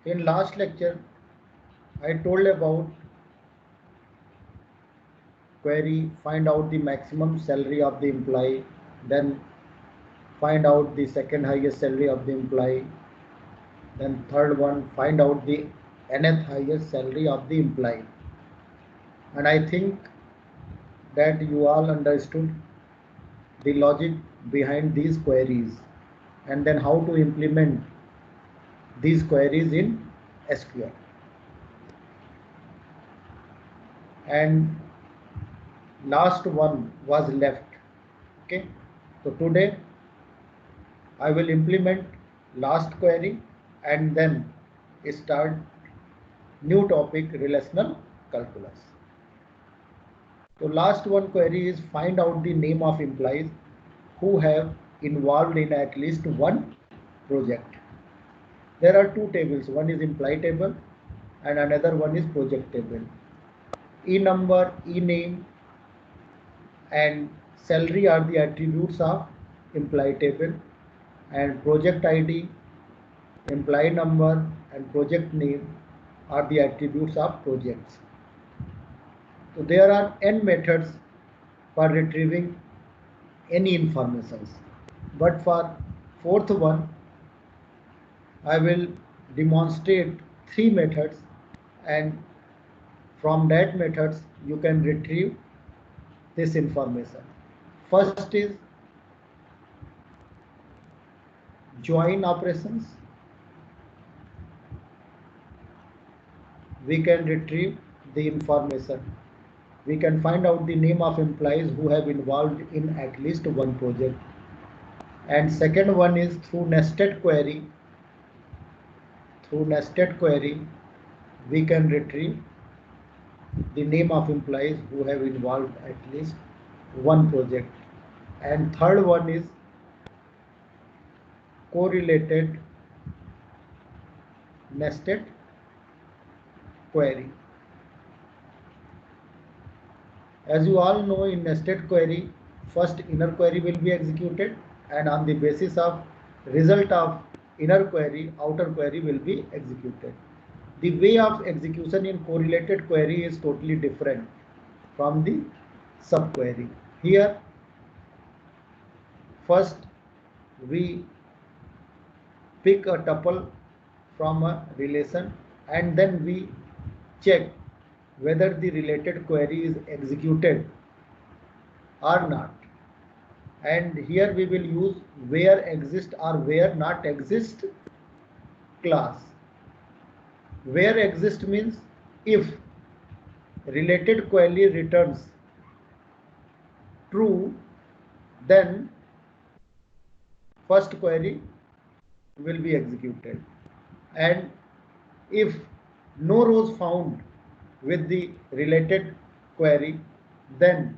In last lecture, I told about query, find out the maximum salary of the employee, then find out the second highest salary of the employee, then third one, find out the nth highest salary of the employee. And I think that you all understood the logic behind these queries and then how to implement these queries in SQL. And last one was left. Okay, so today I will implement last query and then start new topic, relational calculus. So last one query is find out the name of employees who have involved in at least one project. There are two tables, one is employee table and another one is project table. E number, E name and salary are the attributes of employee table, and project ID, employee number and project name are the attributes of projects. So there are n methods for retrieving any information, but for fourth one I will demonstrate three methods, and from that methods you can retrieve this information. First is join operations. We can retrieve the information. We can find out the name of employees who have involved in at least one project. And second one is through nested query. Through nested query, we can retrieve the name of employees who have involved at least one project. And third one is correlated nested query. As you all know, in nested query, first inner query will be executed, and on the basis of result of inner query, outer query will be executed. The way of execution in correlated query is totally different from the subquery. Here, first we pick a tuple from a relation and then we check whether the related query is executed or not. And here we will use where exist or where not exist class. Where exist means if related query returns true, then first query will be executed. And if no rows found with the related query, then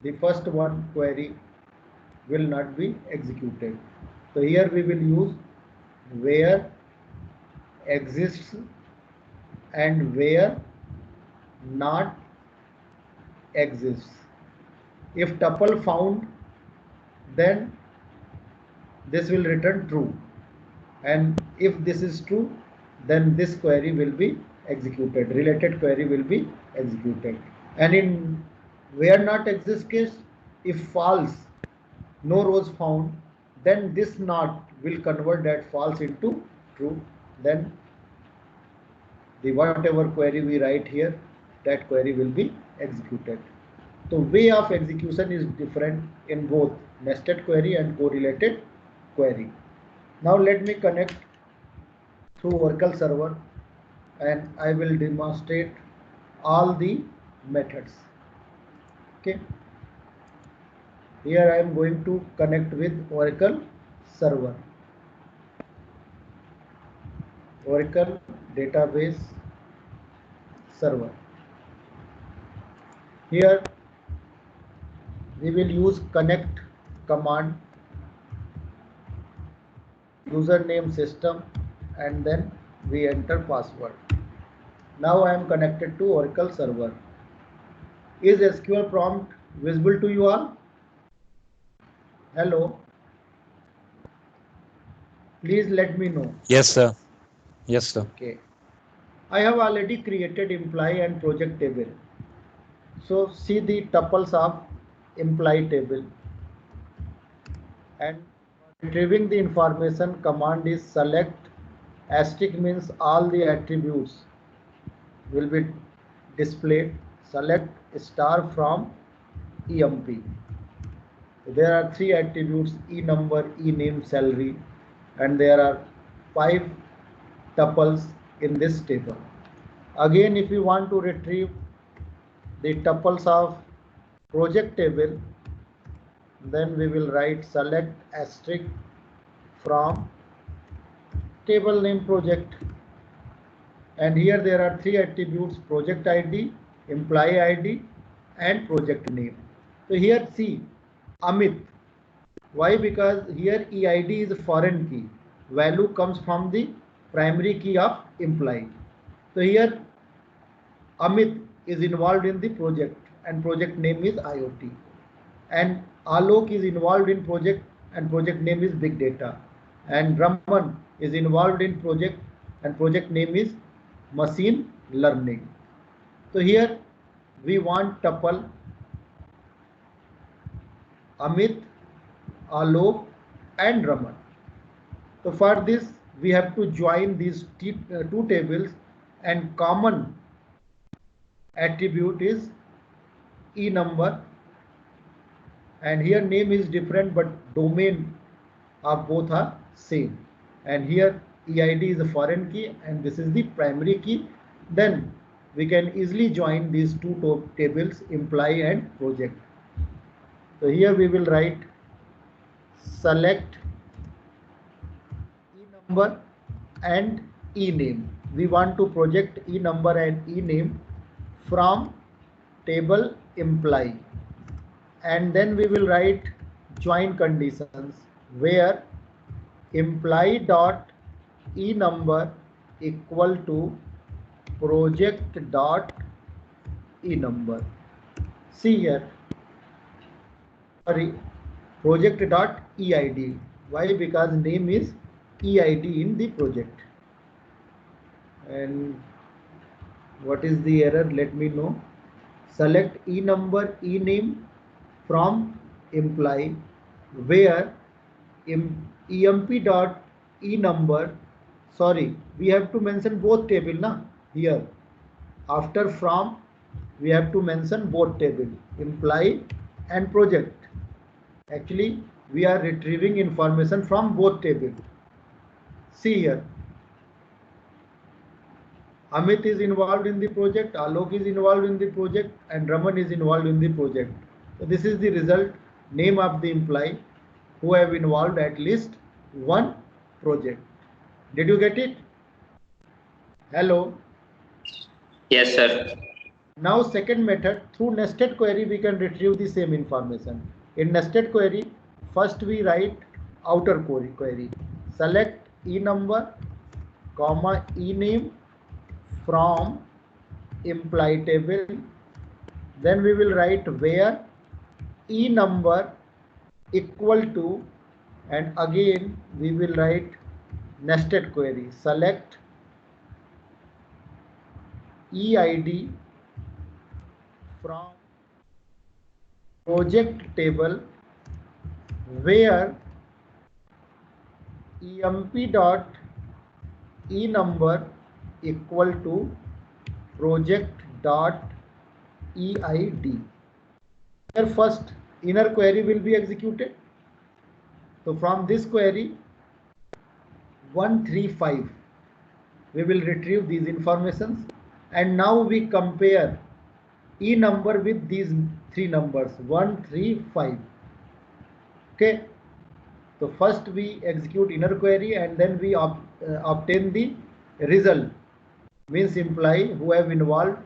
the first one query will not be executed. So here we will use where exists and where not exists. If tuple found, then this will return true, and if this is true, then this query will be executed, related query will be executed. And in where not exists case, if false, no rows found, then this not will convert that false into true, then the whatever query we write here, that query will be executed. So way of execution is different in both nested query and correlated query. Now let me connect through Oracle server and I will demonstrate all the methods. Okay. Here I am going to connect with Oracle server. Oracle database server. Here we will use connect command, username system, and then we enter password. Now I am connected to Oracle server. Is SQL prompt visible to you all? Hello. Please let me know. Yes, sir. Yes, sir. Okay. I have already created employee and project table. So see the tuples of employee table, and retrieving the information command is select asterisk means all the attributes will be displayed. Select star from EMP. There are three attributes: e number, e name, salary, and there are 5 tuples in this table. Again, if you want to retrieve the tuples of project table, then we will write select asterisk from table name project. And here there are three attributes: project ID, employee ID, and project name. So here see Amit. Why? Because here EID is a foreign key. Value comes from the primary key of employee. So here Amit is involved in the project and project name is IoT. And Alok is involved in project and project name is big data. And Raman is involved in project and project name is machine learning. So here we want tuple Amit, Alok and Raman. So for this we have to join these two tables, and common attribute is e number, and here name is different but domain of both are same. And here EID is a foreign key and this is the primary key. Then we can easily join these two tables, employee and project. So here we will write select e number and e name. We want to project e number and e name from table employee, and then we will write join conditions where employee dot e number equal to project dot e number. See here, sorry, project dot EID. Why? Because name is EID in the project. And what is the error? Let me know. Select e number, e name from employee where emp dot e number, sorry, we have to mention both table na here. After from we have to mention both table, employee and project. Actually we are retrieving information from both table. See here, Amit is involved in the project, Alok is involved in the project, and Raman is involved in the project. So this is the result, name of the employee who have involved at least one project. Did you get it? Hello. Yes, sir. Now second method, through nested query we can retrieve the same information. In nested query, first we write outer query. Select e number, comma e name from employee table. Then we will write where e number equal to, and again we will write nested query. Select EID from project table where emp dot e number equal to project dot EID. Here first inner query will be executed. So from this query 135 we will retrieve these informations, and now we compare e number with these three numbers 1, 3, 5. Okay, so first we execute inner query and then we obtain the result, means employee who have involved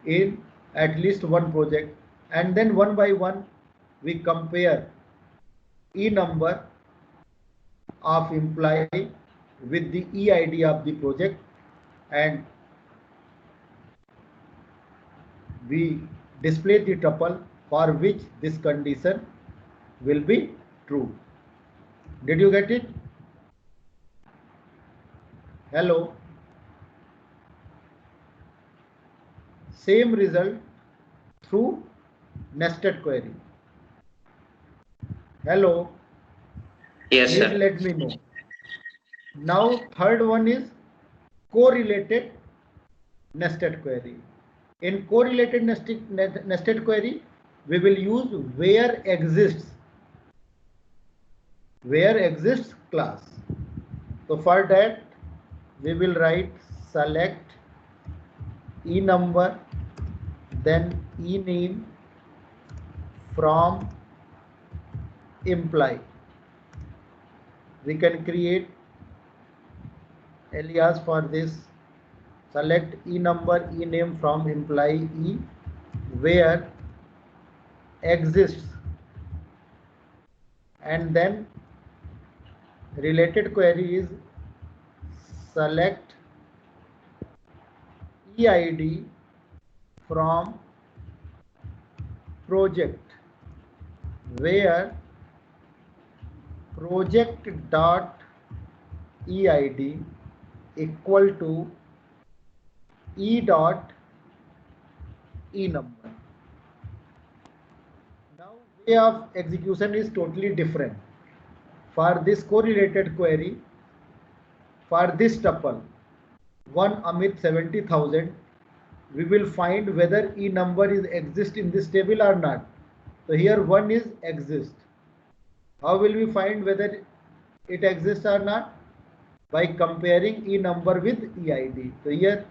in at least one project, and then one by one we compare e number of employee with the EID of the project, and we display the tuple for which this condition will be true. Did you get it? Hello. Same result through nested query. Hello. Yes, Please sir. let me know. Now third one is correlated nested query. In correlated nested query, we will use where exists class. So for that, we will write select e number, then e name from imply. We can create alias for this. Select e number, e name from imply e where exists, and then related query is select eid from project where project dot eid equal to e dot e number. Now way of execution is totally different. For this correlated query, for this tuple, one Amit 70,000, we will find whether e number is exist in this table or not. So here one is exist. How will we find whether it exists or not? By comparing e number with eid. So here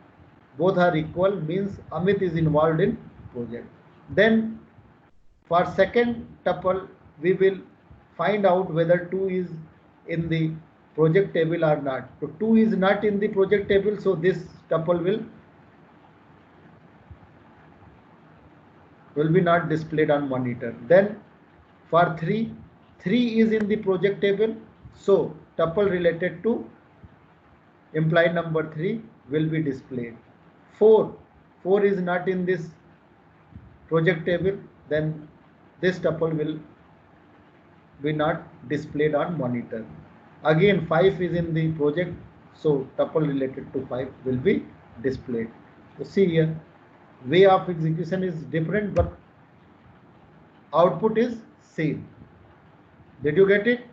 both are equal, means Amit is involved in project. Then for second tuple, we will find out whether 2 is in the project table or not. So 2 is not in the project table, so this tuple will be not displayed on monitor. Then for 3 is in the project table, so tuple related to implied number 3 will be displayed. 4 is not in this project table, then this tuple will be not displayed on monitor. Again 5 is in the project, so tuple related to 5 will be displayed. So see here, way of execution is different, but output is same. Did you get it?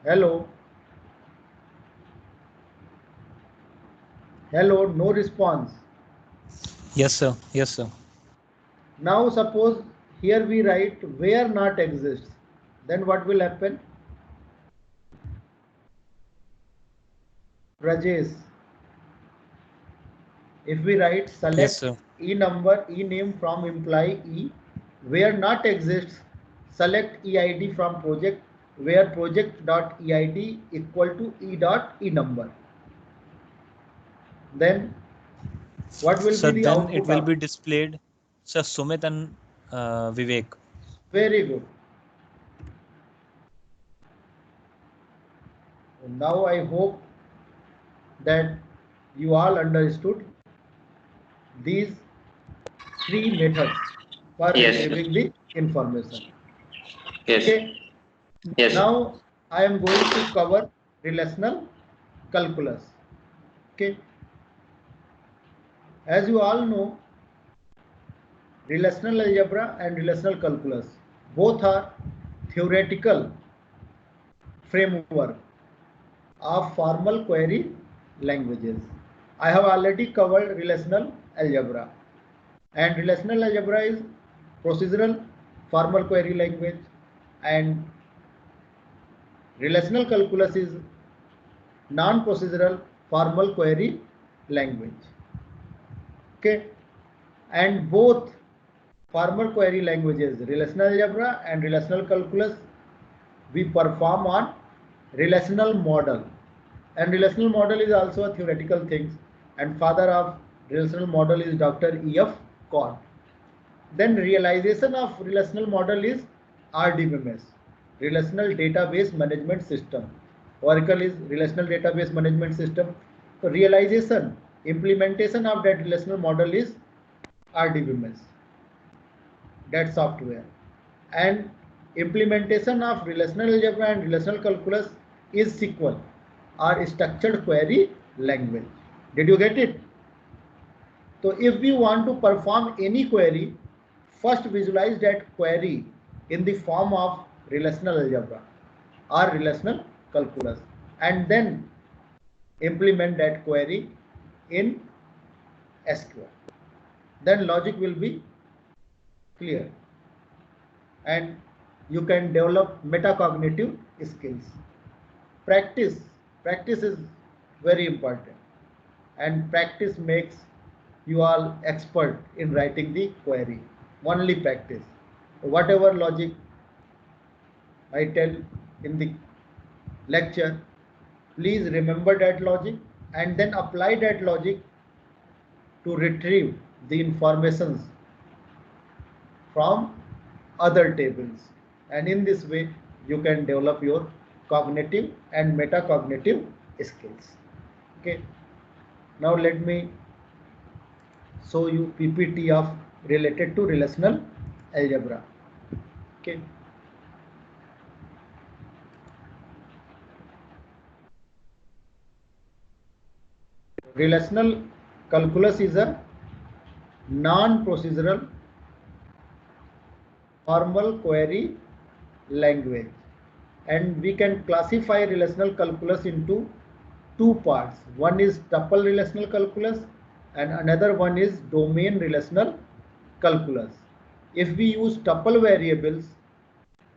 Hello. Hello, no response. Yes, sir. Yes, sir. Now suppose here we write where not exists, then what will happen? Rajesh, if we write Yes, select sir. e number, e name from imply e where not exists, select eid from project where project dot eid equal to e dot e number. Then what will Sir, be the then it output will of? be displayed, sir, Sumit and Vivek. Very good. Now I hope that you all understood these three methods for Yes, sir. retrieving the information. Yes. Okay. Yes, sir. Now I am going to cover relational calculus. Okay. As you all know, relational algebra and relational calculus both are theoretical framework of formal query languages. I have already covered relational algebra, and relational algebra is procedural formal query language, and relational calculus is non-procedural formal query language. Okay, and both formal query languages, relational algebra and relational calculus, we perform on relational model, and relational model is also a theoretical thing, and father of relational model is Dr. E.F. Codd. Then realization of relational model is RDBMS, Relational Database Management System. Oracle is Relational Database Management System. So realization, implementation of that relational model is RDBMS, that software. And implementation of relational algebra and relational calculus is SQL. are structured query language. Did you get it? So if we want to perform any query, first visualize that query in the form of relational algebra or relational calculus, and then implement that query in SQL. Then logic will be clear and you can develop metacognitive skills. Practice is very important, and practice makes you all expert in writing the query. Only practice. Whatever logic I tell in the lecture, please remember that logic and then apply that logic to retrieve the informations from other tables, and in this way you can develop your cognitive and metacognitive skills. Okay, now let me show you PPT of related to relational algebra. Okay, relational calculus is a non-procedural formal query language, and we can classify relational calculus into two parts. One is tuple relational calculus and another one is domain relational calculus. If we use tuple variables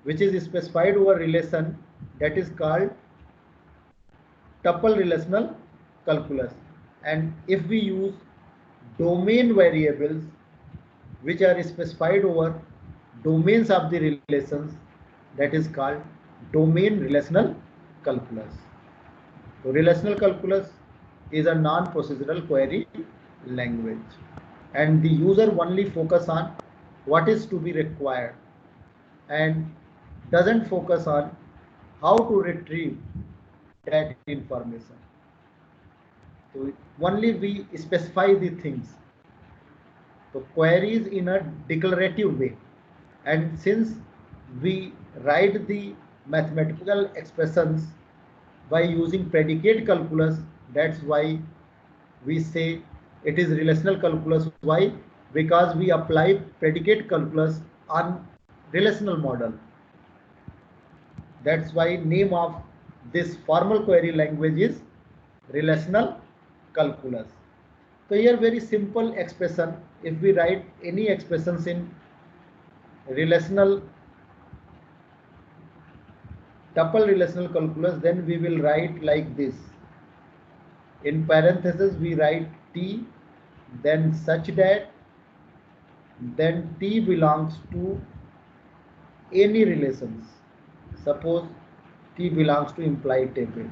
which is specified over relation, that is called tuple relational calculus, and if we use domain variables which are specified over domains of the relations, that is called domain relational calculus. So relational calculus is a non-procedural query language, and the user only focus on what is to be required and doesn't focus on how to retrieve that information. So only we specify the things. So queries in a declarative way, and since we write the mathematical expressions by using predicate calculus, that's why we say it is relational calculus. Why? Because we apply predicate calculus on relational model. That's why name of this formal query language is relational calculus. So here very simple expression. If we write any expressions in relational tuple relational calculus, then we will write like this. In parentheses we write t, then such that, then t belongs to any relations. Suppose t belongs to implied table.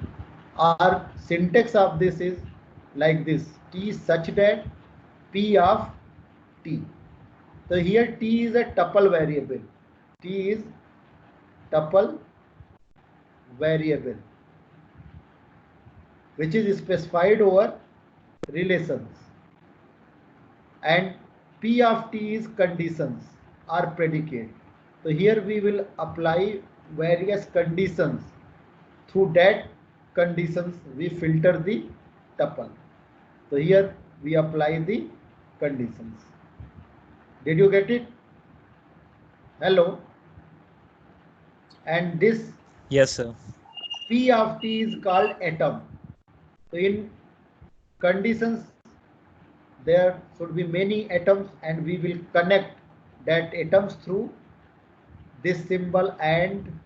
Our syntax of this is like this: t such that p of t. So here t is a tuple variable. T is tuple variable which is specified over relations, and p of t is conditions or predicate. So here we will apply various conditions. Through that conditions we filter the tuple. So here we apply the conditions. Did you get it? Hello? And this Yes, sir. P of t is called atom. So in conditions there should be many atoms, and we will connect that atoms through this symbol, and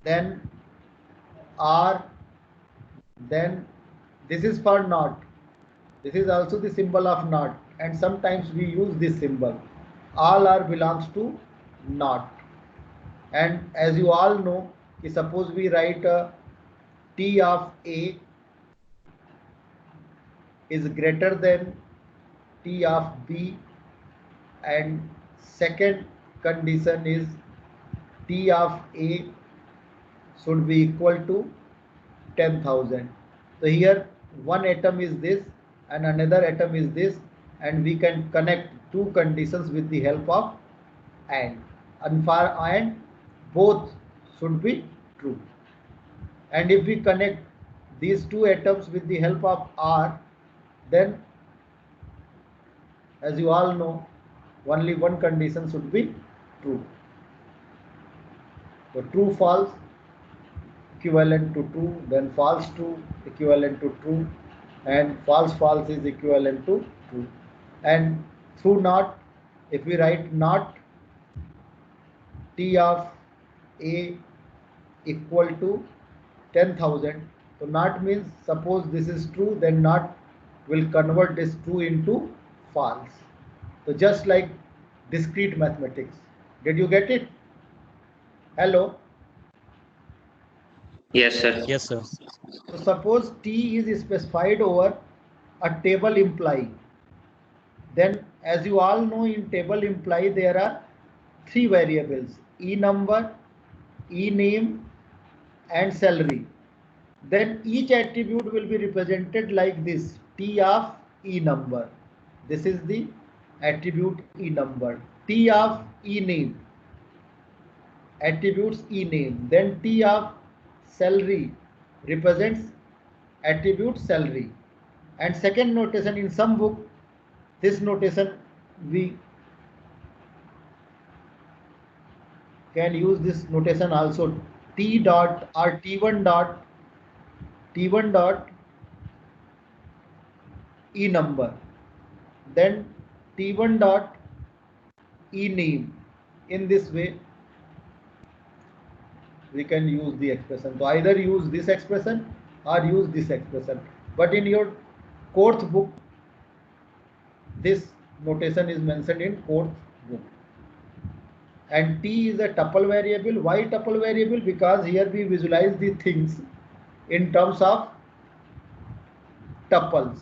then R, then this is for not. This is also the symbol of not, and sometimes we use this symbol. All R belongs to not. And as you all know, suppose we write T of A is greater than T of B, and second condition is T of A should be equal to 10,000. So here one atom is this and another atom is this, and we can connect two conditions with the help of and for and both should be true. And if we connect these two atoms with the help of R, then as you all know, only one condition should be true. So true false equivalent to true, then false true equivalent to true, and false false is equivalent to true. And through not, if we write not T of A equal to 10,000, so not means suppose this is true, then not will convert this true into false. So just like discrete mathematics. Did you get it? Hello? Yes, sir. Yes, sir. So suppose T is specified over a table imply. Then as you all know, in table imply there are three variables: E number, E name, and salary. Then each attribute will be represented like this: T of E number. This is the attribute E number. T of E name, attributes E name. Then T of salary represents attribute salary. And second notation in some book, this notation we can use this notation also: T dot or T1 dot E number, then T1 dot E name. In this way we can use the expression. So either use this expression or use this expression, but in your fourth book this notation is mentioned in fourth book. And T is a tuple variable. Why tuple variable? Because here we visualize the things in terms of tuples.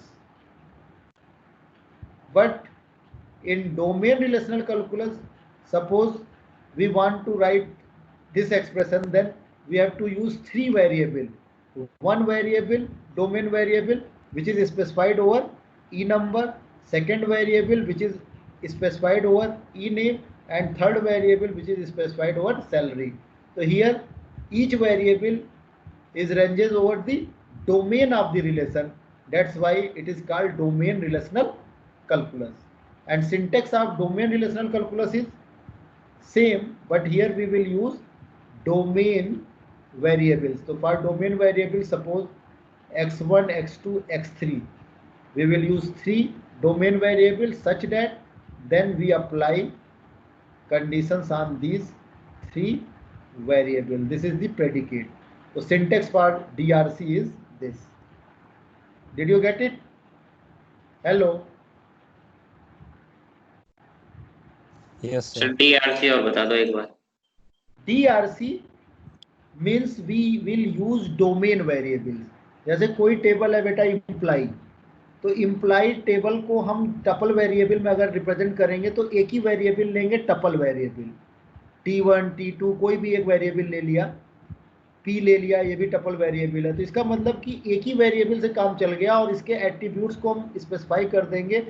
But in domain relational calculus, suppose we want to write this expression, then we have to use three variables. One variable, domain variable, which is specified over E number. Second variable, which is specified over E name. And third variable, which is specified over salary. So here each variable is ranges over the domain of the relation. That's why it is called domain relational calculus. And syntax of domain relational calculus is same, but here we will use domain variables. So for domain variables, suppose x1, x2, x3, we will use three domain variables such that then we apply conditions on these three variables. This is the predicate. So syntax for DRC is this. Did you get it? Hello? Yes, sir sir. DRC और बता दो एक बार. DRC means we will use domain variables. जैसे कोई table है बेटा imply, तो imply table को हम टपल वेरिएबल में अगर रिप्रेजेंट करेंगे तो एक ही वेरिएबल लेंगे, टपल वेरिएबल. T1, T2 कोई भी एक वेरिएबल ले लिया, P ले लिया, ये भी टपल वेरिएबल है. तो इसका मतलब कि एक ही वेरिएबल से काम चल गया और इसके एट्रीब्यूट्स को हम स्पेसिफाई कर देंगे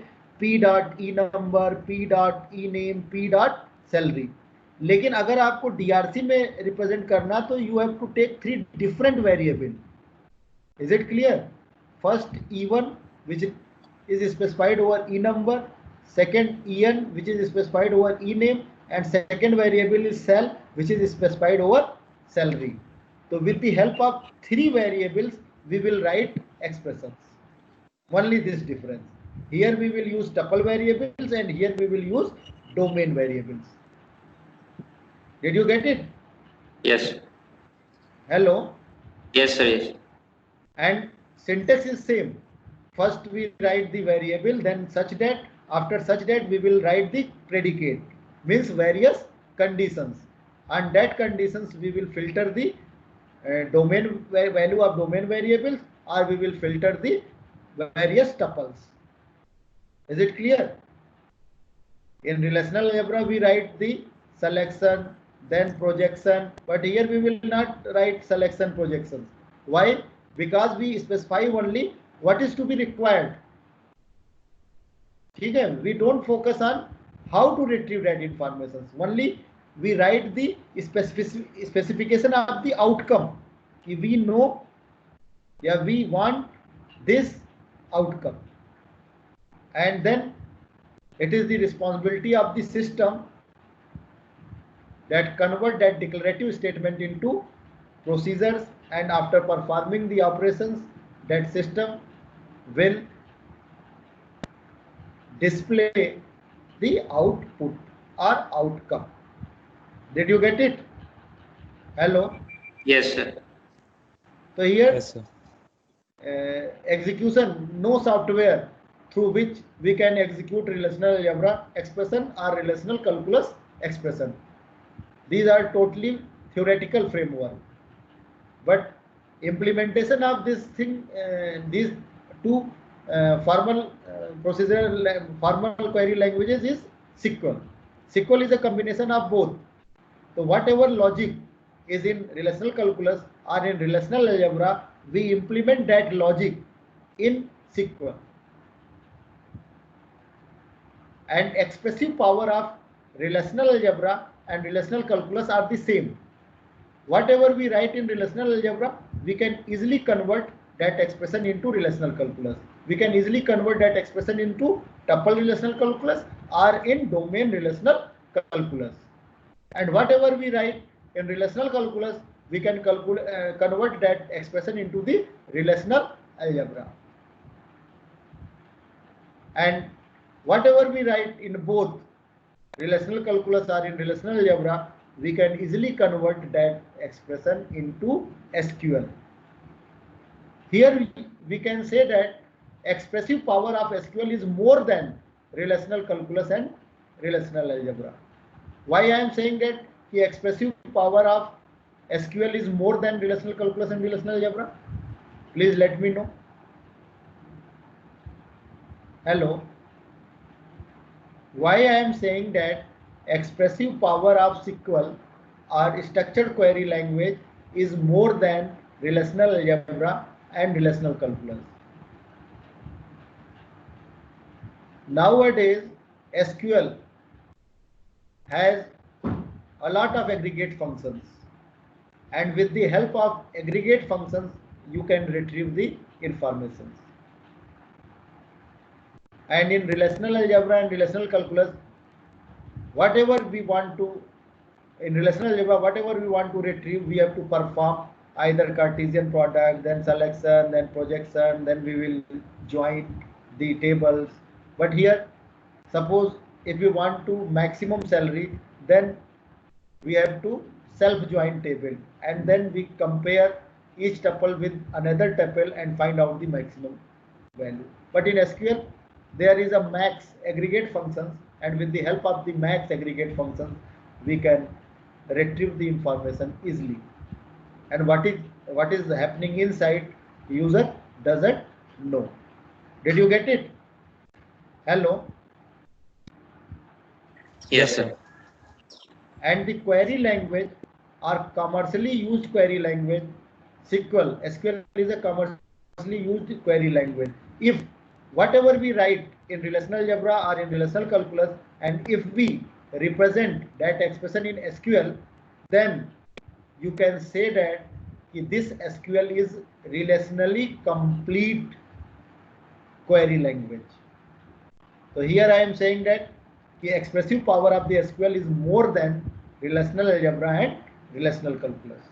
P dot E number, P dot E name, P dot salary. लेकिन अगर आपको DRC में रिप्रेजेंट करना तो you have to take three different variable. Is it clear? First E1 which is specified over E number, second En which is specified over E name, and second variable is sal which is specified over salary. So with the help of three variables we will write expressions. Only this difference. Here we will use tuple variables and here we will use domain variables. Did you get it? Yes. Hello? Yes, sir. Yes. And syntax is same. First we write the variable, then such that, after such that we will write the predicate, means various conditions, and that conditions we will filter the domain value of domain variables, or we will filter the various tuples. Is it clear? In relational algebra we write the selection, then projection, but here we will not write selection projections. Why? Because we specify only what is to be required. Okay? We don't focus on how to retrieve that information. Only we write the specification of the outcome. We know Yeah, we want this outcome, and then it is the responsibility of the system that convert that declarative statement into procedures, and after performing the operations, that system will display the output or outcome. Did you get it? Hello. Yes, sir. So here Yes, sir. execution, no software through which we can execute relational algebra expression or relational calculus expression. These are totally theoretical framework, but implementation of this thing, these two formal formal query languages is SQL. SQL is a combination of both. So whatever logic is in relational calculus or in relational algebra, we implement that logic in SQL. And expressive power of relational algebra and relational calculus are the same. Whatever we write in relational algebra, we can easily convert that expression into relational calculus. We can easily convert that expression into tuple relational calculus or in domain relational calculus. And whatever we write in relational calculus, we can convert that expression into the relational algebra. And whatever we write in both relational calculus or in relational algebra, we can easily convert that expression into SQL. Here we can say that expressive power of SQL is more than relational calculus and relational algebra. Why I am saying that the expressive power of SQL is more than relational calculus and relational algebra? Please let me know. Hello. Why I am saying that expressive power of SQL or structured query language is more than relational algebra and relational calculus. Nowadays, SQL has a lot of aggregate functions, and with the help of aggregate functions, you can retrieve the information. And in relational algebra and relational calculus, whatever we want to, in relational algebra, whatever we want to retrieve, we have to perform either Cartesian product, then selection, then projection, then we will join the tables. But here, suppose if we want to maximum salary, then we have to self-join table, and then we compare each tuple with another tuple and find out the maximum value. But in SQL, there is a max aggregate functions, and with the help of the max aggregate functions, we can retrieve the information easily. And what is happening inside, user doesn't know. Did you get it? Hello. Yes, sir. And the query language are commercially used query language. SQL is a commercially used query language. If whatever we write in relational algebra or in relational calculus, and if we represent that expression in SQL, then you can say that this SQL is relationally complete query language. So here I am saying that the expressive power of the SQL is more than relational algebra and relational calculus.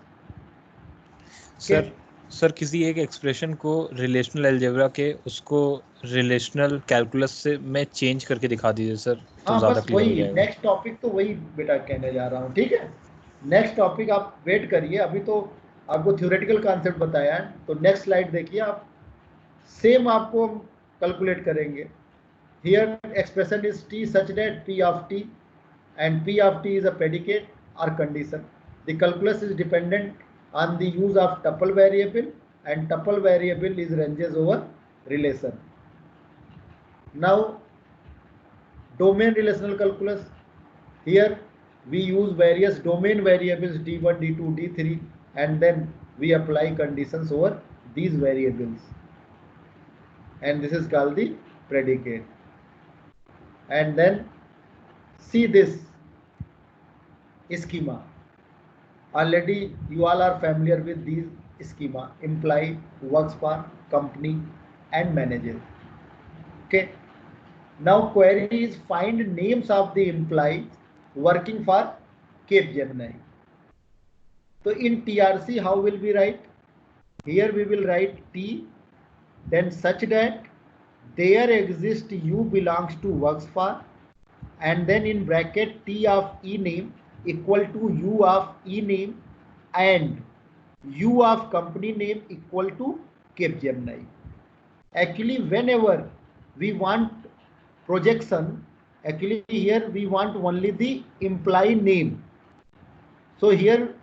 Sir किसी एक expression को relational algebra के उसको relational calculus से मैं change करके दिखा दीजिए सर, तो हाँ, ज्यादा बस क्लियर हो वही जाएगा। नेक्स्ट टॉपिक तो वही बेटा कहने जा रहा हूँ, ठीक है। नेक्स्ट टॉपिक आप वेट करिए, अभी तो आपको थ्योरेटिकल कॉन्सेप्ट बताया है, तो नेक्स्ट स्लाइड देखिए आप, सेम आपको कैलकुलेट करेंगे। Here expression is T such that P of T, and P of T is a predicate or condition. The calculus is dependent on the use of tuple variable, and tuple variable is ranges over relation. Now domain relational calculus, here we use various domain variables D1, D2, D3, and then we apply conditions over these variables, and this is called the predicate. And then see this schema. Already you all are familiar with these schema. Employee works for company and manager. Okay. Now query is find names of the employees working for Capgemini. So in TRC, how will we write? Here we will write T, then such that there exists U belongs to works for, and then in bracket T of E name equal to U of E name and U of company name equal to Capgemini. Actually, whenever we want projection, actually here we want only the employee name. So here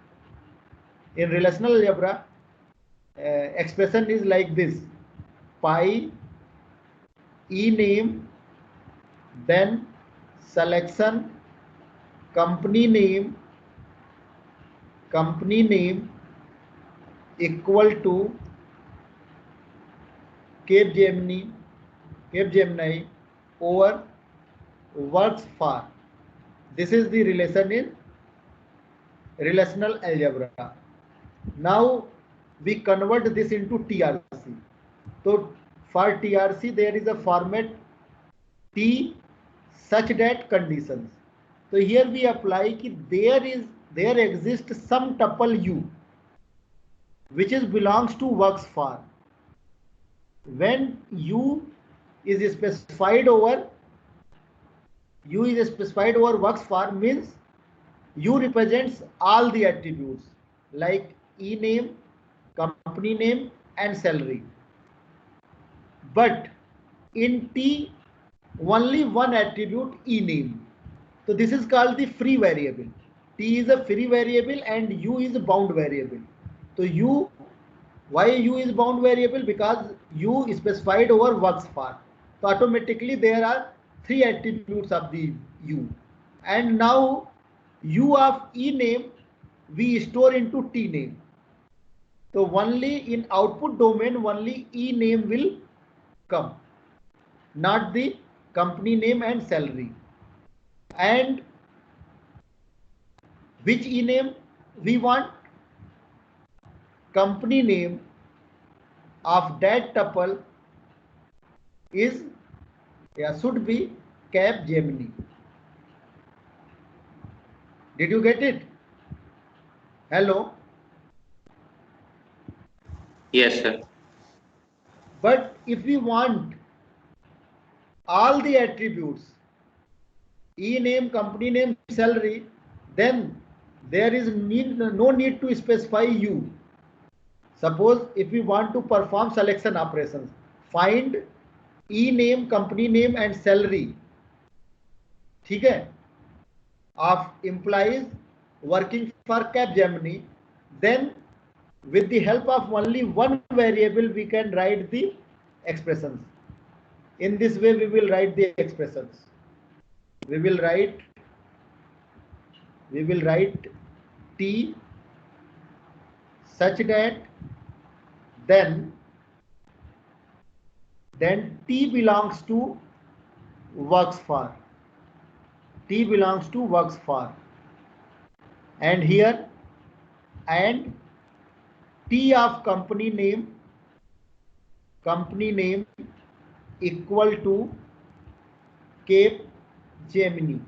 in relational algebra, expression is like this: pi E name, then selection company name equal to Capgemini over works for. This is the relation in relational algebra. Now we convert this into TRC. So for TRC there is a format T such that conditions. So here we apply कि there exists some tuple U which belongs to works for. When U is specified over works for means U represents all the attributes like E name, company name and salary. But in T only one attribute E name. So this is called the free variable. T is a free variable and U is a bound variable. So why U is bound variable? Because U is specified over works for. So automatically there are three attributes of the U. And now U of E name we store into T name. So only in output domain only E name will come, not the company name and salary. And which E name we want? Company name of that tuple should be Capgemini. Did you get it? Hello? Yes, sir. But if we want all the attributes, E name, company name, salary, then there is no need to specify U. Suppose if we want to perform selection operations, find E name, company name and salary, ठीक है, of employees working for Capgemini, then with the help of only one variable we can write the expressions. In this way we will write the expressions. We will write T such that then T belongs to works for. T belongs to works for. And here and T of company name equal to Capgemini.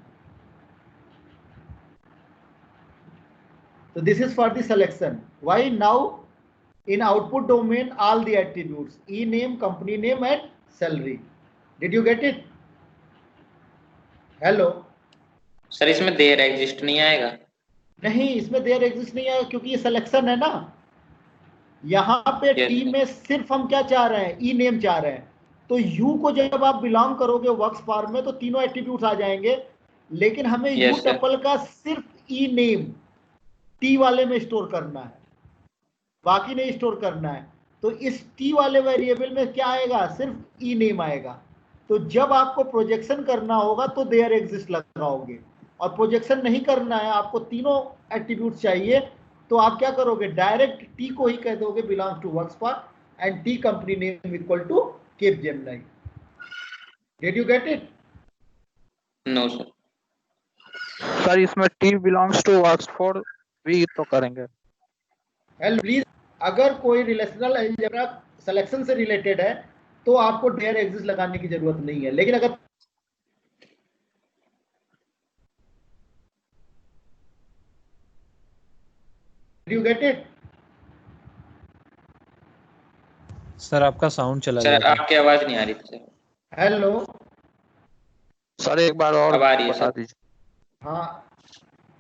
So this is for the selection. Why? Now in output domain all the attributes E name, company name and salary. Did you get it? Hello? Sir इसमें there exist नहीं आएगा? नहीं, इसमें there exist नहीं आएगा क्योंकि ये selection है ना. यहाँ पे टी में सिर्फ हम क्या चाह रहे हैं? ई नेम चाह रहे हैं. तो यू को जब आप बिलोंग करोगे वर्क्स फॉर में तो तीनों एट्रीब्यूट्स आ जाएंगे, लेकिन हमें यू टपल का सिर्फ ई नेम टी वाले में स्टोर करना है, बाकी नहीं स्टोर करना है. तो इस टी वाले वेरिएबल में क्या आएगा? सिर्फ ई नेम आएगा. तो जब आपको प्रोजेक्शन करना होगा तो देयर एग्जिस्ट लगाओगे, और प्रोजेक्शन नहीं करना है, आपको तीनों एट्रीब्यूट्स चाहिए, तो आप क्या करोगे? डायरेक्ट टी को ही कह दोगे belongs to works for and T company name equal to Capgemini. Did you get it? No sir. Sir इसमें T belongs to works for भी तो करेंगे. Well, please अगर कोई रिलेशनल अलजेब्रा सिलेक्शन से रिलेटेड है तो आपको डेयर एग्जिस्ट लगाने की जरूरत नहीं है, लेकिन अगर यू गेट इट? सर आपका साउंड चला सर गया था। आपकी आवाज नहीं आ रही थी सर। हेलो, सर एक बार और अब आ रही है बता सर। दीजिए। हाँ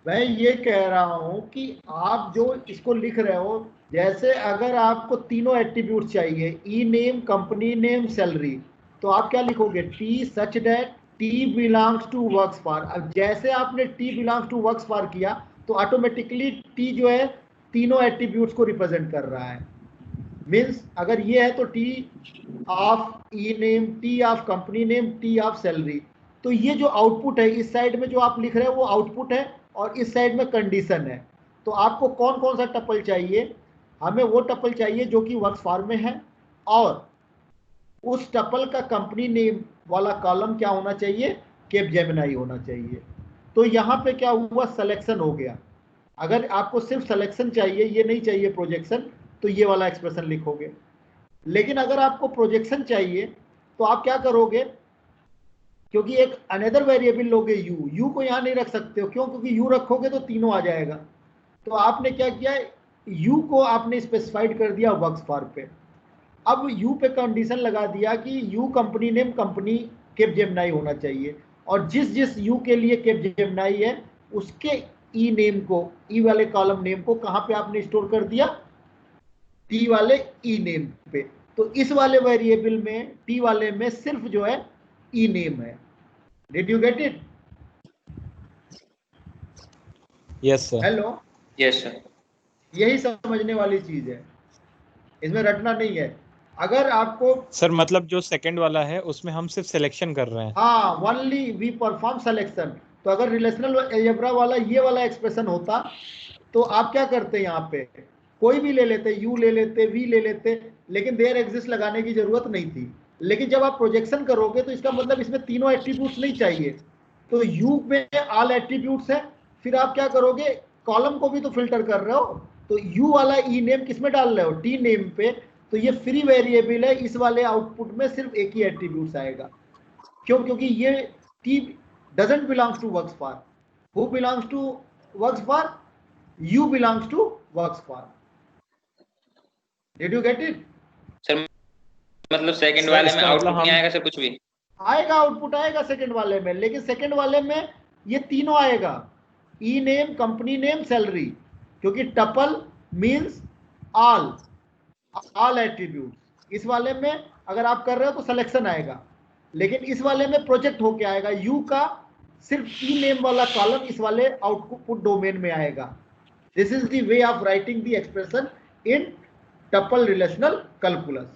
मैं ये कह रहा हूं कि आप जो इसको लिख रहे हो, जैसे अगर आपको तीनों एट्रीब्यूट चाहिए, E name, company name, salary, तो आप क्या लिखोगे? T such that T belongs to works for. अब जैसे आपने T belongs to works for किया तो ऑटोमेटिकली टी जो है तीनों एट्रीब्यूट्स को रिप्रेजेंट कर रहा है। मीन्स अगर ये है तो T of E name, T of company name, T of salary. तो ये जो आउटपुट है इस साइड में जो आप लिख रहे हो वो आउटपुट है और इस साइड में कंडीशन है। तो आपको कौन कौन सा टपल चाहिए? हमें वो टपल चाहिए जो कि वर्क्स फॉर में है, और उस टपल का कंपनी नेम वाला कॉलम क्या होना चाहिए? कैपजेमिनी होना चाहिए। तो यहाँ पे क्या हुआ? सिलेक्शन हो गया। अगर आपको सिर्फ सिलेक्शन चाहिए, ये नहीं चाहिए प्रोजेक्शन, तो ये वाला एक्सप्रेशन लिखोगे। लेकिन अगर आपको प्रोजेक्शन चाहिए तो आप क्या करोगे? क्योंकि एक अनदर वेरिएबल लोगे यू को यहां नहीं रख सकते हो। क्यों? क्योंकि यू रखोगे तो तीनों आ जाएगा। तो आपने क्या किया? यू को आपने स्पेसिफाइड कर दिया वर्क्स फॉर पे। अब यू पे कंडीशन लगा दिया कि you company name company Capgemini होना चाहिए, और जिस जिस यू के लिए कैपजेमिनी है उसके ई नेम को, ई वाले कॉलम नेम को कहां पे आपने स्टोर कर दिया? टी वाले ई नेम पे। तो इस वाले वेरिएबल में, टी वाले में सिर्फ जो है ई नेम है। Did you get it? Yes sir. Hello, yes sir. यही समझने वाली चीज है, इसमें रटना नहीं है। अगर आपको सर मतलब जो सेकंड वाला है उसमें हम सिर्फ सिलेक्शन कर रहे हैं। हाँ, ओनली वी परफॉर्म सिलेक्शन। तो अगर रिलेशनल अलजेब्रा वाला ये वाला एक्सप्रेशन होता तो आप क्या करते? यहाँ पे कोई भी ले लेते, यू ले लेते, वी ले लेते, लेकिन देयर एग्जिस्ट लगाने की जरूरत नहीं थी। लेकिन जब आप प्रोजेक्शन करोगे तो इसका मतलब इसमें तीनों एट्रीब्यूट्स नहीं चाहिए। तो यू में ऑल एट्रीब्यूट्स है, फिर आप क्या करोगे? कॉलम को भी तो फिल्टर कर रहे हो। तो यू वाला ई नेम किस में डाल रहे हो? टी नेम पे। तो ये फ्री वेरिएबल है, इस वाले आउटपुट में सिर्फ एक ही एट्रीब्यूट्स आएगा। क्यों? क्योंकि ये T doesn't belongs to works for. Who belongs to works for? You belongs to works for. Did you get it? Sir मतलब सेकंड सर, वाले में इसका मतलब आउटपुट नहीं हम- आएगा सर कुछ भी? आएगा, आउटपुट आएगा सेकंड वाले में, लेकिन सेकंड वाले में ये तीनों आएगा, ई नेम, कंपनी नेम, सैलरी। क्योंकि टपल मींस ऑल एट्रीब्यूट्स। इस वाले में अगर आप कर रहे हो तो सिलेक्शन आएगा, लेकिन इस वाले में प्रोजेक्ट होके आएगा। यू का सिर्फ ई नेम वाला कॉलम इस वाले आउटपुट डोमेन में आएगा। This is the way of writing the expression in tuple relational calculus.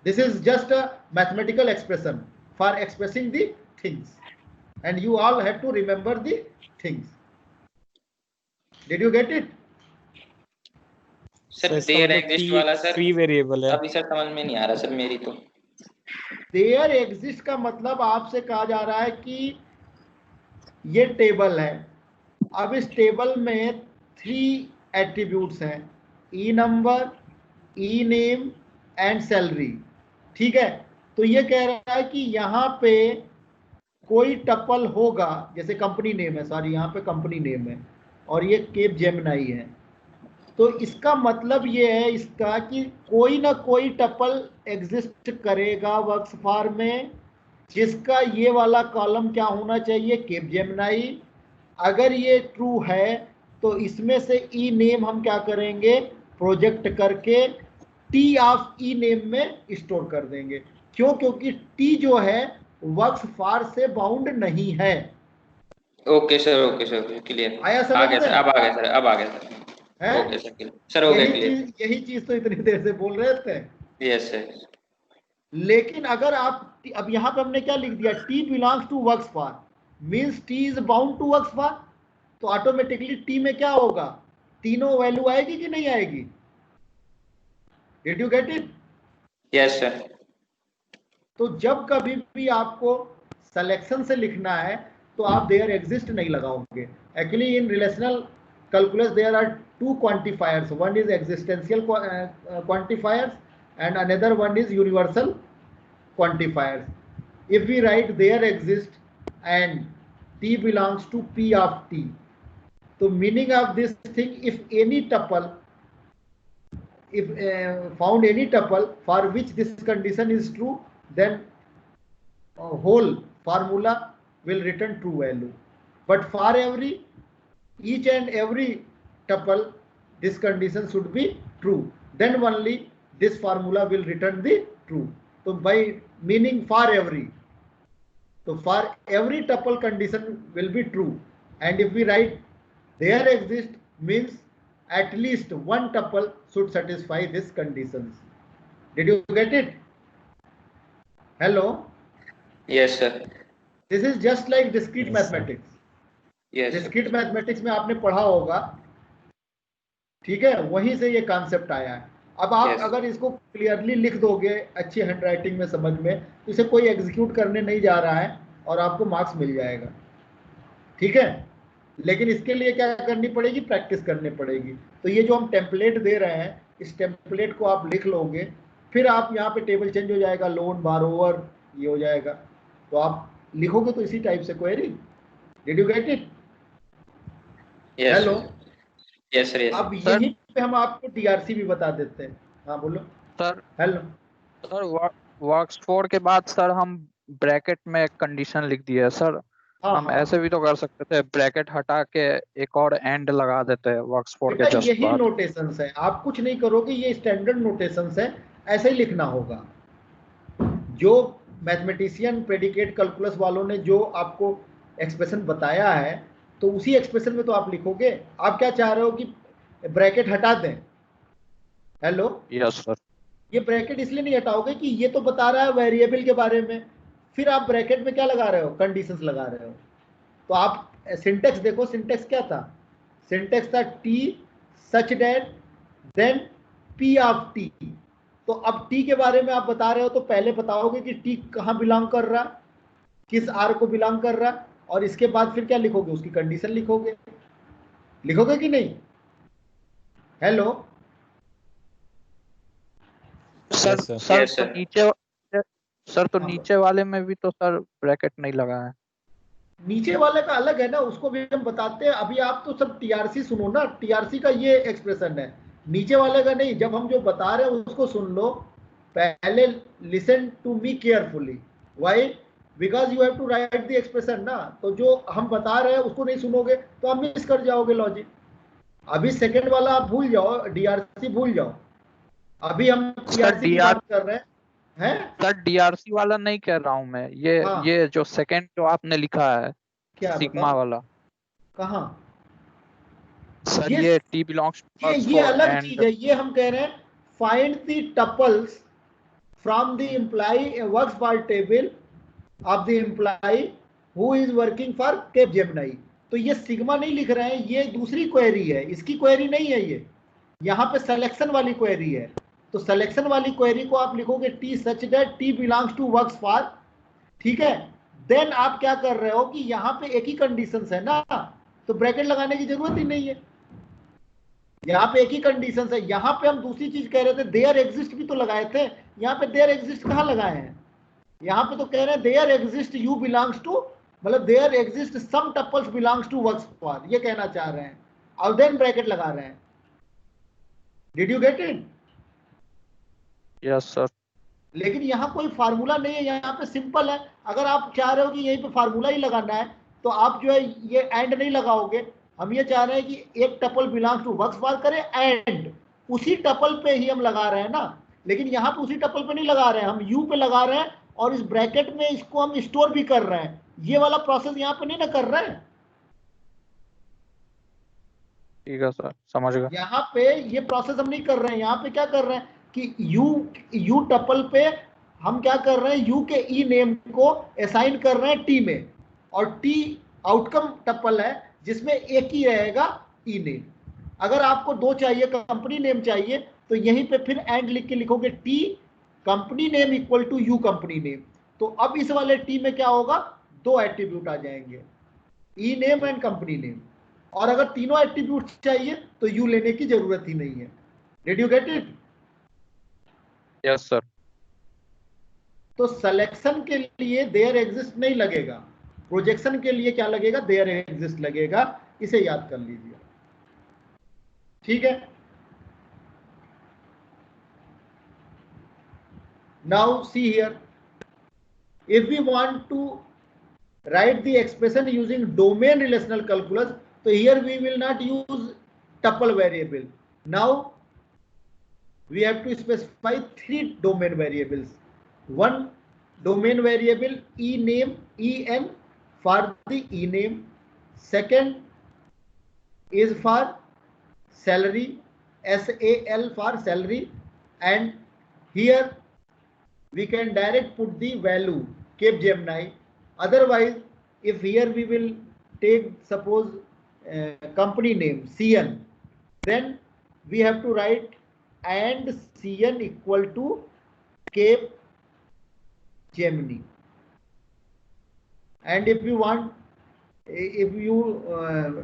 This is just a mathematical expression for expressing the things, and you all have to remember the things. Did you get it? Sir इसका there मतलब exist T वाला एक sir free variable है। अभी sir समझ में नहीं आ रहा सर मेरी तो। देयर एग्जिस्ट का मतलब आपसे कहा जा रहा है कि ये टेबल है। अब इस टेबल में 3 एट्रीब्यूट्स हैं, E number, E name and salary. ठीक है? तो ये कह रहा है कि यहाँ पे कोई टपल होगा, जैसे कंपनी नेम है, सॉरी यहाँ पे कंपनी नेम है और ये कैपजेमिनी है। तो इसका मतलब ये है इसका कि कोई ना कोई टपल एग्जिस्ट करेगा वर्क्स फॉर में, जिसका ये वाला कॉलम क्या होना चाहिए? कैपजेमिनी। अगर ये ट्रू है तो इसमें से ई नेम हम क्या करेंगे? प्रोजेक्ट करके टी ऑफ ई नेम में स्टोर कर देंगे। क्यों? क्योंकि टी जो है वर्क्स फॉर से बाउंड नहीं है। Okay sir clear. आया आ समझ गया में? सर, अब आ गया सर, अब आ गया सर। है? ओके सर क्लियर सर, हो गया क्लियर। यही चीज तो इतनी देर से बोल रहे थे। Yes sir. लेकिन अगर आप, अब यहां पे हमने क्या लिख दिया? T belongs to works for means T is bound to works for. तो ऑटोमेटिकली टी में क्या होगा? तीनों वैल्यू आएगी कि नहीं आएगी? Did you get it? Yes sir. तो जब कभी भी आपको सिलेक्शन से लिखना है तो आप देयर एग्जिस्ट नहीं लगाओगे। Actually in relational calculus there are two quantifiers. One is existential quantifiers and another one is universal quantifiers. If we write there exist and t belongs to p of t, so meaning of this thing, if any tuple, if found any tuple for which this condition is true, then whole formula will return true value. But for each and every tuple, this condition should be true. Then only this formula will return the true. So by meaning for every, so for every tuple condition will be true. And if we write there exist, means at least one tuple should satisfy these conditions. Did you get it? Hello? Yes, sir. This is just like discrete Yes, sir. mathematics. Yes, sir. Discrete mathematics में आपने पढ़ा होगा, ठीक है, वहीं से ये concept आया है. अब आप Yes. अगर इसको क्लियरली लिख दोगे अच्छी हैंडराइटिंग में, समझ में, तो इसे कोई एग्जीक्यूट करने नहीं जा रहा है और आपको मार्क्स मिल जाएगा. ठीक है, लेकिन इसके लिए क्या करनी पड़ेगी? प्रैक्टिस करनी पड़ेगी. तो ये जो हम टेम्पलेट दे रहे हैं, इस टेम्पलेट को आप लिख लोगे, फिर आप यहाँ पे टेबल चेंज हो जाएगा, लोन बारोवर ये हो जाएगा, तो आप लिखोगे तो इसी टाइप से query. Did you get it? Yes, hello. sir. Yes, sir. Yes. अब यहीं पे हम आपको डीआरसी भी बता देते हैं. हाँ बोलो. Sir hello. Sir works for के बाद सर हम ब्रैकेट में एक कंडीशन लिख दिए सर. हाँ, हम हाँ. ऐसे भी तो कर सकते थे, ब्रैकेट हटा के एक और एंड लगा देते हैं वर्क्स फॉर के बेटा जस्ट यही बाद. नोटेशंस है, आप कुछ नहीं करोगे, ये स्टैंडर्ड नोटेशंस है, ऐसे ही लिखना होगा. जो मैथमेटिशियन प्रेडिकेट कैलकुलस वालों ने जो आपको एक्सप्रेशन बताया है, तो उसी एक्सप्रेशन में तो आप लिखोगे. आप क्या चाह रहे हो कि ब्रैकेट हटा दें? हेलो. Yes sir. ये ब्रैकेट इसलिए नहीं हटाओगे कि ये तो बता रहा है वेरिएबल के बारे में, फिर आप ब्रैकेट में क्या लगा रहे हो? कंडीशंस लगा रहे हो. तो आप सिंटेक्स देखो, सिंटेक्स क्या था? सिंटेक्स था t such that then P of t. तो अब टी के बारे में आप बता रहे हो, तो पहले बताओगे कि टी कहाँ बिलोंग कर रहा, किस आर को बिलोंग कर रहा, और इसके बाद फिर क्या लिखोगे? उसकी कंडीशन लिखोगे. लिखोगे कि नहीं? Hello. Sir Yes, sir. Sir Yes, तो sir. हाँ. नीचे वाले में भी तो सर ब्रैकेट नहीं लगा है. नीचे वाले का अलग है ना, उसको भी हम बताते हैं. अभी आप तो सब टीआरसी सुनो ना, टीआरसी का ये एक्सप्रेशन है, नीचे वाले का नहीं. जब हम जो बता रहे हैं उसको सुन लो पहले. Listen to me carefully. Why? Because you have to write the expression ना. तो जो हम बता रहे हैं उसको नहीं सुनोगे तो आप मिस कर जाओगे लॉजिक. अभी सेकंड वाला आप भूल जाओ, डीआरसी भूल जाओ. अभी हम टीआरसी की बात कर रहे हैं. सर डीआरसी वाला नहीं कह रहा हूँ मैं, हाँ. ये जो सेकंड जो आपने लिखा है क्या सिग्मा बताओ? वाला. कहाँ? सर ये- ये टी बिलोंग्स ये अलग चीज है. ये हम कह रहे हैं find the tuples from the employ works for table of the employ who is working for Capgemini. तो ये सिग्मा नहीं लिख रहे हैं, ये दूसरी क्वेरी है, इसकी क्वेरी नहीं है ये. यहाँ पे सिलेक्शन वाली क्वेरी है. तो सिलेक्शन वाली क्वेरी को आप लिखोगे T such that T belongs to works for. ठीक है. देन आप क्या कर रहे हो कि यहाँ पे एक ही कंडीशंस है ना, तो ब्रैकेट लगाने की जरूरत ही नहीं है. यहाँ पे एक ही कंडीशंस है. यहाँ पे हम दूसरी चीज कह रहे थे, देयर एग्जिस्ट भी तो लगाए थे. यहाँ पे देयर एग्जिस्ट कहाँ लगाए हैं? यहाँ पे तो कह रहे हैं there exist U belongs to, मतलब there exist some tuples belongs to works for, ये कहना चाह रहे हैं, और देन ब्रैकेट लगा रहे हैं. Did you get it? Yes sir. लेकिन यहाँ कोई फार्मूला नहीं है, यहाँ पे सिंपल है. अगर आप चाह रहे हो कि यहीं पे फार्मूला ही लगाना है, तो आप जो है ये एंड नहीं लगाओगे. हम ये चाह रहे हैं कि एक tuple belongs to works for करें, एंड उसी टपल पे ही हम लगा रहे हैं ना. लेकिन यहाँ पे उसी टपल पे नहीं लगा रहे हैं, हम यू पे लगा रहे हैं, और इस ब्रैकेट में इसको हम स्टोर भी कर रहे हैं. ये वाला प्रोसेस यहाँ पे नहीं ना कर रहे हैं. ठीक है सर, समझ गया. यहाँ पे ये प्रोसेस हम नहीं कर रहे हैं. यहाँ पे क्या कर रहे हैं कि यू टपल पे हम क्या कर रहे हैं, यू के ई नेम को असाइन कर रहे हैं टी में, और टी आउटकम टपल है जिसमें एक ही रहेगा ई नेम. अगर आपको दो चाहिए, कंपनी नेम चाहिए, तो यहीं पे फिर एंड लिख के लिखोगे t company name equal to u company name. तो अब इस वाले टी में क्या होगा, दो एट्रीब्यूट आ जाएंगे, ई नेम एंड कंपनी नेम. और अगर तीनों एट्रीब्यूट चाहिए तो यू लेने की जरूरत ही नहीं है। Did you get it? Yes sir. तो सिलेक्शन के लिए देयर एग्जिस्ट नहीं लगेगा, प्रोजेक्शन के लिए क्या लगेगा? देयर एग्जिस्ट लगेगा। इसे याद कर लीजिए, ठीक है। Now see here, if we want to write the expression using domain relational calculus, so here we will not use tuple variable. Now we have to specify 3 domain variables. One domain variable ename, en for the ename. Second is for salary, sal for salary, and here we can direct put the value Capgemini. Otherwise, if here we will take suppose company name CN, then we have to write and CN equal to Capgemini. And if you want, if you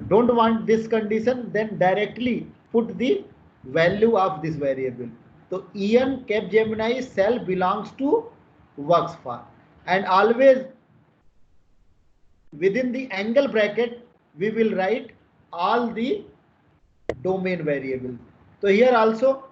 don't want this condition, then directly put the value of this variable. So En Capgemini cell belongs to Worksfar, and always within the angle bracket we will write all the domain variables. So here also,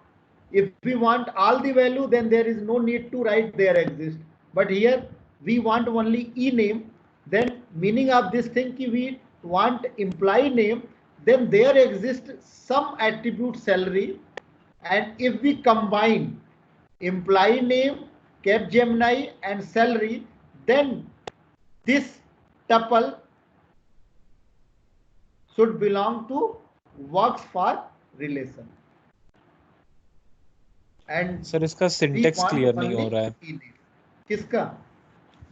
if we want all the value, then there is no need to write there exist. But here we want only ename, then meaning of this thing ki we want employee name, then there exists some attribute salary, and if we combine employee name, Capgemini and salary, then this tuple should belong to Worksfar relation. And sir इसका syntax clear नहीं हो रहा है। किसका?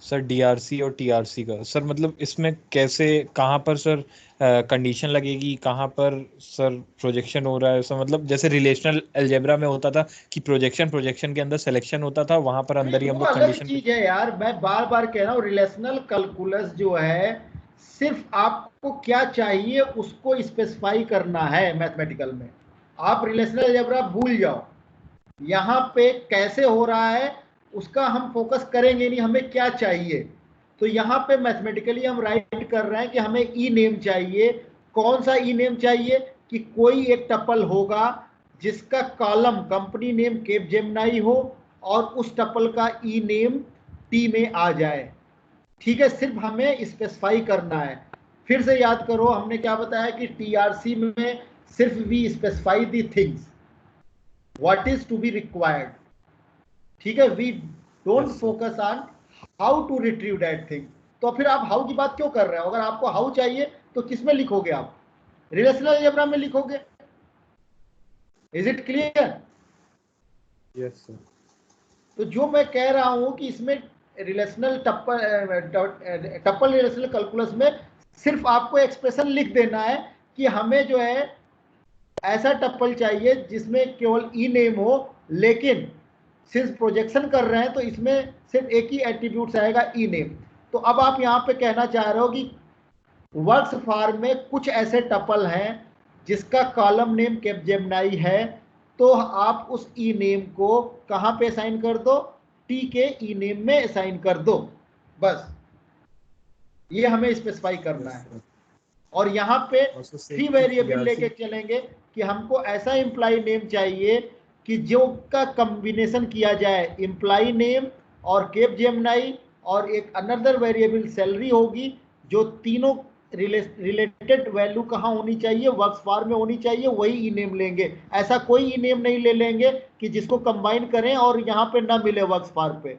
Sir DRC और TRC का। Sir मतलब इसमें कैसे, कहाँ पर सर कंडीशन लगेगी, कहाँ पर सर प्रोजेक्शन हो रहा है? सर मतलब जैसे रिलेशनल अलजेब्रा में होता था कि प्रोजेक्शन के अंदर सिलेक्शन होता था, वहां पर अंदर ही हम लोग कंडीशन। चीज है यार, मैं बार बार कह रहा हूँ, रिलेशनल कैलकुलस जो है सिर्फ आपको क्या चाहिए उसको स्पेसिफाई करना है मैथमेटिकल में। आप रिलेशनल अलजेब्रा भूल जाओ, यहाँ पे कैसे हो रहा है उसका हम फोकस करेंगे नहीं, हमें क्या चाहिए। तो यहाँ पे मैथमेटिकली हम राइट कर रहे हैं कि हमें ई नेम चाहिए। कौन सा ई नेम चाहिए? कि कोई एक टपल होगा जिसका कॉलम कंपनी नेम केपजेमिनी हो और उस टपल का ई नेम टी में आ जाए, ठीक है। सिर्फ हमें स्पेसिफाई करना है। फिर से याद करो, हमने क्या बताया कि टीआरसी में सिर्फ we specify the things what is to be required, ठीक है। we don't focus on how to retrieve that thing. तो फिर आप हाउ की बात क्यों कर रहे हो? अगर आपको हाउ चाहिए तो किसमें लिखोगे? आप रिलेशनल अलजेब्रा में लिखोगे। Is it clear? Yes sir. तो जो मैं कह रहा हूं कि इसमें रिलेशनल टपल रिलेशनल कैलकुलस में सिर्फ आपको एक्सप्रेशन लिख देना है कि हमें जो है ऐसा टप्पल चाहिए जिसमें केवल ई नेम हो, लेकिन सिर्फ प्रोजेक्शन कर रहे हैं तो इसमें सिर्फ एक ही एट्रीब्यूट आएगा, ई नेम। तो अब आप यहाँ पे कहना चाह रहे हो कि वर्क्सफार में कुछ ऐसे टप्पल हैं जिसका कॉलम नेम कैपजेमिनी है, तो आप उस ई नेम को कहाँ पे असाइन कर दो? टी के ई नेम में असाइन कर दो। बस ये हमें स्पेसिफाई करना है। और यहाँ पे 3 वेरिएबल लेके चलेंगे कि हमको ऐसा एम्प्लॉय नेम चाहिए कि जो का कॉम्बिनेशन किया जाए, एम्प्लॉय नेम और कैपजेमिनी, और एक अनदर वेरिएबल सैलरी होगी, जो तीनों रिलेटेड वैल्यू कहाँ होनी चाहिए? वर्क्सफार में होनी चाहिए, वही ई नेम लेंगे। ऐसा कोई ई नेम नहीं ले लेंगे कि जिसको कंबाइन करें और यहाँ पे ना मिले वर्क्सफार पे।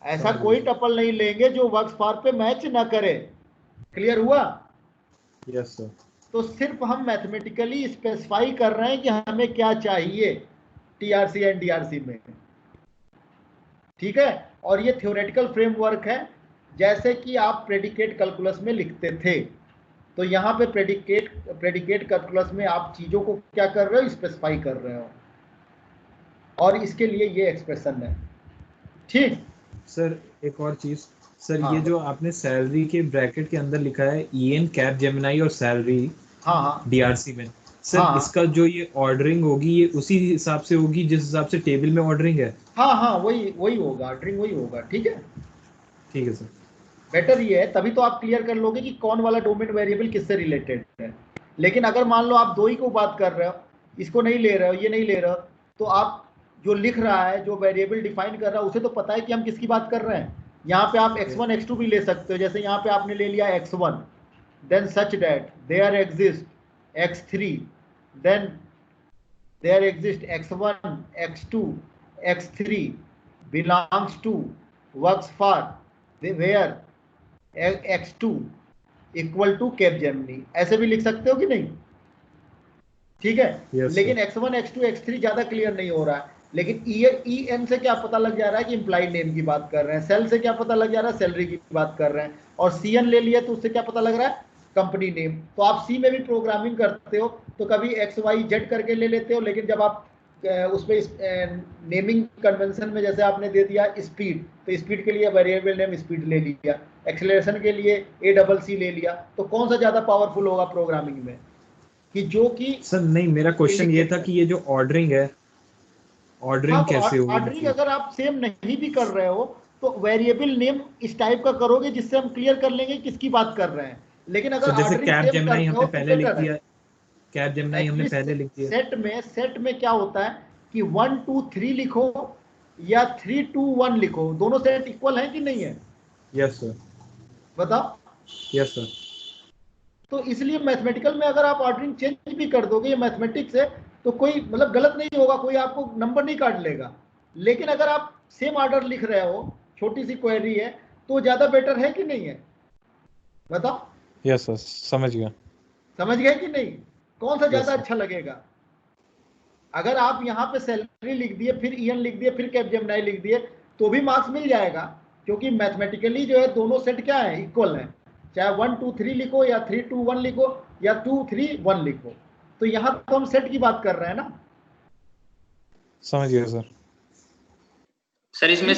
ऐसा कोई टपल नहीं लेंगे जो वर्क्सफार पे मैच ना करे। क्लियर हुआ? Yes sir. तो सिर्फ हम मैथमेटिकली स्पेसिफाई कर रहे हैं कि हमें क्या चाहिए टीआरसी एंड डीआरसी में, ठीक है। और ये थ्योरेटिकल फ्रेमवर्क है, जैसे कि आप प्रेडिकेट कैलकुलस में लिखते थे। तो यहाँ पे प्रेडिकेट कैलकुलस में आप चीजों को क्या कर रहे हो? स्पेसिफाई कर रहे हो, और इसके लिए ये एक्सप्रेशन है, ठीक। सर एक और चीज, सर हाँ। ये जो आपने सैलरी के ब्रैकेट के अंदर लिखा है ईएन कैप जेमिनाई और सैलरी हाँ हाँ डीआरसी में, सर हाँ इसका जो ये ऑर्डरिंग होगी ये उसी हिसाब से होगी जिस हिसाब से टेबल में ऑर्डरिंग है? हाँ हाँ, वही वही होगा, ड्रिंक वही होगा, ठीक है। ठीक है सर। बेटर ये है, तभी तो आप क्लियर कर लोगे कि कौन वाला डोमेन वेरिएबल किससे रिलेटेड है। लेकिन अगर मान लो आप दो ही को बात कर रहे हो, इसको नहीं ले रहे हो, ये नहीं ले रहे हो, तो आप जो लिख रहा है, जो वेरिएबल डिफाइन कर रहा है, उसे तो पता है कि हम किसकी बात कर रहे हैं। यहाँ पे आप x1 x2 भी ले सकते हो, जैसे यहाँ पे आपने ले लिया x1, then such that there exist x3, then there exist x1 x2 x3 belongs to works for where x2 equal to Capgemini, ऐसे भी लिख सकते हो कि नहीं, ठीक है। Yes, लेकिन x1 x2 x3 ज्यादा क्लियर नहीं हो रहा है। लेकिन ई एन से क्या पता लग जा रहा है कि इंप्लाइड नेम की बात कर रहे हैं, सेल से क्या पता लग जा रहा है सैलरी की बात कर रहे हैं, और सी एन ले लिया तो उससे क्या पता लग रहा है कंपनी नेम। तो आप सी में भी प्रोग्रामिंग करते हो तो कभी एक्स वाई जेड करके ले लेते हो, लेकिन जब आप उसमें नेमिंग कन्वेंशन में जैसे आपने दे दिया स्पीड, तो स्पीड के लिए वेरिएबल नेम स्पीड ले लिया, एक्सेलरेशन के लिए ACC ले लिया, तो कौन सा ज्यादा पावरफुल होगा प्रोग्रामिंग में, कि जो कि सर नहीं, मेरा क्वेश्चन ये था कि ये जो ऑर्डरिंग है, ऑर्डरिंग हाँ, तो कैसे होगी ऑर्डरिंग मतलब? अगर आप सेम नहीं भी कर रहे हो तो वेरिएबल नेम इस टाइप का करोगे जिससे हम क्लियर कर लेंगे किसकी बात कर रहे हैं। लेकिन अगर सर जैसे ऑर्डरिंग कैप सेम जेमिनाई करते हो हमने तो पहले लिख बेटर है। दिया, कैप जेमिनाई हमने एक्चुअली पहले लिख दिया। सेट में क्या होता है कि 1 2 3 लिखो या 3 2 1 लिखो, दोनों सेट इक्वल है कि नहीं है, यस सर। बताओ। Yes sir. तो इसलिए मैथमेटिकल में अगर आप ऑर्डरिंग चेंज भी कर दोगे, ये मैथमेटिक्स है, तो कोई मतलब गलत नहीं होगा, कोई आपको नंबर नहीं काट लेगा। लेकिन अगर आप सेम ऑर्डर लिख रहे हो, छोटी सी क्वेरी है, तो ज्यादा बेटर है कि नहीं है, बताओ। यस सर, समझ गया। समझ गए कि नहीं, कौन सा ज्यादा Yes, अच्छा लगेगा। अगर आप यहाँ पे सैलरी लिख दिए, फिर ईएन लिख दिए, फिर कैपजेमिनाई लिख दिए, तो भी मार्क्स मिल जाएगा, क्योंकि मैथमेटिकली जो है दोनों सेट क्या है, इक्वल है। चाहे 1 2 3 लिखो या 3 2 1 लिखो या 2 3 1 लिखो, तो यहाँ तो हम सेट की बात कर रहे हैं ना। समझ गया सर। सर इसमें